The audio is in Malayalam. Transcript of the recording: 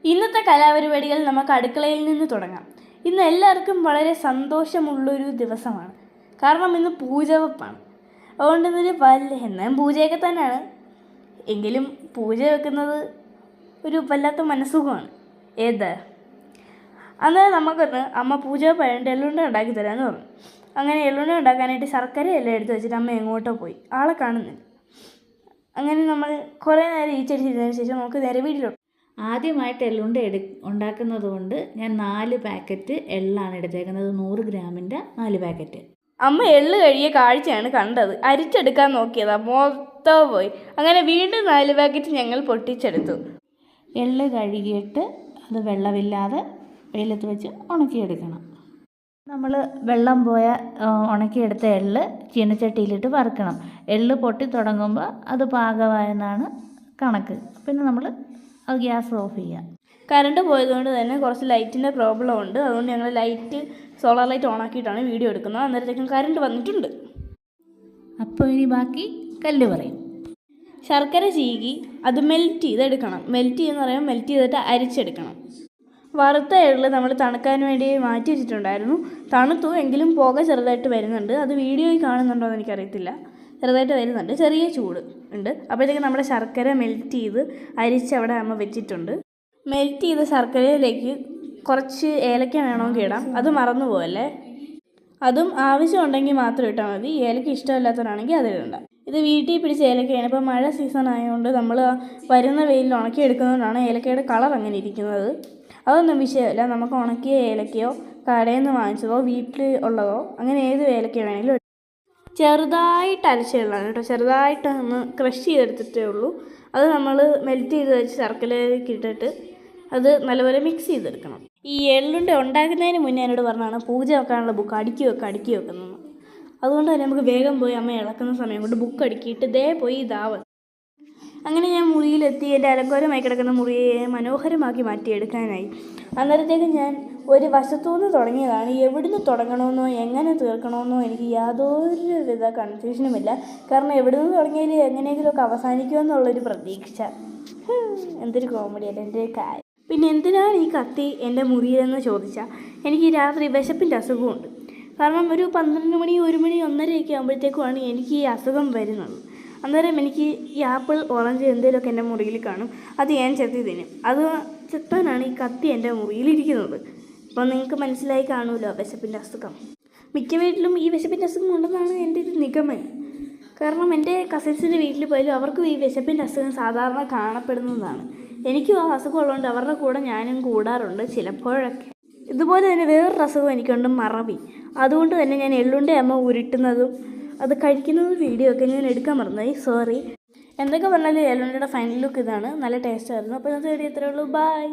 ഇന്നത്തെ കലാപരിപാടികൾ നമുക്ക് അടുക്കളയിൽ നിന്ന് തുടങ്ങാം. ഇന്ന് എല്ലാവർക്കും വളരെ സന്തോഷമുള്ളൊരു ദിവസമാണ്. കാരണം ഇന്ന് പൂജവെപ്പാണ്. അതുകൊണ്ട് ഇന്നൊരു എന്നാൽ പൂജയൊക്കെ തന്നെയാണ്. എങ്കിലും പൂജ വെക്കുന്നത് ഒരു വല്ലാത്ത മനസ്സുഖമാണ്. അന്നേരം നമുക്കൊന്ന് അമ്മ പൂജ കഴിഞ്ഞിട്ട് എള്ളുണ്ട ഉണ്ടാക്കി തരാമെന്ന് പറഞ്ഞു. അങ്ങനെ എള്ളുണ്ട ഉണ്ടാക്കാനായിട്ട് ശർക്കര എല്ലാം എടുത്ത് വെച്ചിട്ട് അമ്മ എങ്ങോട്ടോ പോയി, ആളെ കാണുന്നില്ല. അങ്ങനെ നമ്മൾ കുറേ നേരം ഈച്ചടിച്ചിരുന്നതിന് ശേഷം നമുക്ക് നേരെ വീട്ടിലോട്ട്. ആദ്യമായിട്ട് എള്ളുണ്ട ഉണ്ടാക്കുന്നത് കൊണ്ട് ഞാൻ 4 പാക്കറ്റ് എള്ളാണ് എടുത്തേക്കുന്നത്. 100 ഗ്രാമിൻ്റെ 4 പാക്കറ്റ്. അമ്മ എള്ള് കഴിയ കാഴ്ചയാണ് കണ്ടത്. അരിച്ചെടുക്കാൻ നോക്കിയതാ, മൊത്തം പോയി. അങ്ങനെ വീണ്ടും 4 പാക്കറ്റ് ഞങ്ങൾ പൊട്ടിച്ചെടുത്തു. എള്ള് കഴുകിയിട്ട് അത് വെള്ളമില്ലാതെ വെയിലത്ത് വെച്ച് ഉണക്കിയെടുക്കണം. നമ്മൾ വെള്ളം പോയ ഉണക്കിയെടുത്ത എള്ള് ചീനച്ചട്ടിയിലിട്ട് വറുക്കണം. എള്ള് പൊട്ടി തുടങ്ങുമ്പോൾ അത് പാകമായെന്നാണ് കണക്ക്. പിന്നെ നമ്മൾ അത് ഗ്യാസ് ഓഫ് ചെയ്യാം. കറണ്ട് പോയതുകൊണ്ട് തന്നെ കുറച്ച് ലൈറ്റിൻ്റെ പ്രോബ്ലം ഉണ്ട്. അതുകൊണ്ട് ഞങ്ങൾ സോളാർ ലൈറ്റ് ഓണാക്കിയിട്ടാണ് വീഡിയോ എടുക്കുന്നത്. അന്നേരത്തേക്കും കറണ്ട് വന്നിട്ടുണ്ട്. അപ്പോൾ ഇനി ബാക്കി കല്ല് പറയും. ശർക്കര ചീകി അത് മെൽറ്റ് ചെയ്തെടുക്കണം. മെൽറ്റ് ചെയ്തിട്ട് അരിച്ചെടുക്കണം. വറുത്ത എള്ള് നമ്മൾ തണുക്കാൻ വേണ്ടി മാറ്റി വെച്ചിട്ടുണ്ടായിരുന്നു. തണുത്തു, എങ്കിലും പുക ചെറുതായിട്ട് വരുന്നുണ്ട്. അത് വീഡിയോയിൽ കാണുന്നുണ്ടോ എന്ന് എനിക്കറിയത്തില്ല. ചെറുതായിട്ട് വരുന്നുണ്ട്, ചെറിയ ചൂട് ഉണ്ട്. അപ്പോഴത്തേക്ക് നമ്മുടെ ശർക്കര മെൽറ്റ് ചെയ്ത് അരിച്ച് അവിടെ അമ്മ വെച്ചിട്ടുണ്ട്. മെൽറ്റ് ചെയ്ത ശർക്കരയിലേക്ക് കുറച്ച് ഏലക്ക വേണമെങ്കിൽ ഇടാം. അത് മറന്നു പോകല്ലേ. അതും ആവശ്യമുണ്ടെങ്കിൽ മാത്രം ഇട്ടാൽ മതി. ഏലക്ക ഇഷ്ടമില്ലാത്തവരാണെങ്കിൽ അതിടണ്ട. ഇത് വീട്ടിൽ പിടിച്ച ഏലക്കയാണ്. ഇപ്പോൾ മഴ സീസൺ ആയതുകൊണ്ട് നമ്മൾ വരുന്ന വെയിലിൽ ഉണക്കി എടുക്കുന്നതുകൊണ്ടാണ് ഏലക്കയുടെ കളർ അങ്ങനെ ഇരിക്കുന്നത്. അതൊന്നും വിഷയമല്ല. നമുക്ക് ഉണക്കിയ ഏലക്കയോ കടയിൽ നിന്ന് വാങ്ങിച്ചതോ വീട്ടിൽ ഉള്ളതോ അങ്ങനെ ഏത് ഏലക്ക വേണമെങ്കിലും ചെറുതായിട്ട് അരച്ചിടലാണ് കേട്ടോ. ചെറുതായിട്ട് ഒന്ന് ക്രഷ് ചെയ്തെടുത്തിട്ടേ ഉള്ളൂ. അത് നമ്മൾ മെൽറ്റ് ചെയ്ത് വെച്ച് ശർക്കരയിലേക്ക് ഇട്ടിട്ട് അത് നല്ലപോലെ മിക്സ് ചെയ്തെടുക്കണം. ഈ എള്ളുണ്ട ഉണ്ടാക്കുന്നതിന് മുന്നേ എന്നോട് പറഞ്ഞാണ് പൂജ വെക്കാനുള്ള ബുക്ക് അടുക്കി വെക്കുന്നത്. അതുകൊണ്ട് തന്നെ നമുക്ക് വേഗം പോയി അമ്മ ഇളക്കുന്ന സമയം കൊണ്ട് ബുക്ക് അടുക്കിയിട്ട് പോയി ഇതാവും. അങ്ങനെ ഞാൻ മുറിയിലെത്തി. എൻ്റെ അലങ്കോലമായി കിടക്കുന്ന മുറിയെ മനോഹരമാക്കി മാറ്റിയെടുക്കാനായി. അന്നേരത്തേക്ക് ഞാൻ ഒരു വശത്തുനിന്ന് തുടങ്ങിയതാണ്. എവിടുന്ന് തുടങ്ങണമെന്നോ എങ്ങനെ തീർക്കണമെന്നോ എനിക്ക് യാതൊരു വിധ കൺഫ്യൂഷനുമില്ല. കാരണം എവിടുന്ന് തുടങ്ങിയാൽ എങ്ങനെയെങ്കിലുമൊക്കെ അവസാനിക്കുമെന്നുള്ളൊരു പ്രതീക്ഷ. എന്തൊരു കോമഡിയല്ലേ എൻ്റെ കാര്യം. പിന്നെ എന്തിനാണ് ഈ കത്തി എൻ്റെ മുറിയിലെന്ന് ചോദിച്ചാൽ, എനിക്ക് രാത്രി വിശപ്പിൻ്റെ അസുഖമുണ്ട്. കാരണം ഒരു 12 മണി 1 മണി 1:30 ആകുമ്പോഴത്തേക്കുമാണ് എനിക്ക് ഈ അസുഖം വരുന്നത്. അന്നേരം എനിക്ക് ഈ ആപ്പിൾ ഓറഞ്ച് എന്തെങ്കിലുമൊക്കെ എൻ്റെ മുറിയിൽ കാണും. അത് ഞാൻ ചെത്തി തിന്നും. അത് ചെത്താനാണ് ഈ കത്തി എൻ്റെ മുറിയിലിരിക്കുന്നത്. അപ്പോൾ നിങ്ങൾക്ക് മനസ്സിലായി കാണുമല്ലോ വിശപ്പിൻ്റെ അസുഖം. മിക്ക വീട്ടിലും ഈ വിശപ്പിൻ്റെ അസുഖം ഉണ്ടെന്നാണ് എൻ്റെ ഒരു നിഗമനം. കാരണം എൻ്റെ കസിൻസിൻ്റെ വീട്ടിൽ പോയാലും അവർക്കും ഈ വിശപ്പിൻ്റെ അസുഖം സാധാരണ കാണപ്പെടുന്നതാണ്. എനിക്കും ആ അസുഖം ഉള്ളതുകൊണ്ട് അവരുടെ കൂടെ ഞാനും കൂടാറുണ്ട് ചിലപ്പോഴൊക്കെ. ഇതുപോലെ തന്നെ വേറൊരു അസുഖം എനിക്കുണ്ട്, മറവി. അതുകൊണ്ട് തന്നെ ഞാൻ എള്ളുണ്ട അമ്മ ഉരുട്ടുന്നതും അത് കഴിക്കുന്നതും വീഡിയോ ഒക്കെ ഞാൻ എടുക്കാൻ മറന്നായി, സോറി. എന്തൊക്കെ പറഞ്ഞാലും എള്ളുണ്ടയുടെ ഫൈനൽ ലുക്ക് ഇതാണ്. നല്ല ടേസ്റ്റ് ആയിരുന്നു. അപ്പോൾ ഇന്നത്തെ വീഡിയോ ഇത്രയേ ഉള്ളൂ. ബൈ.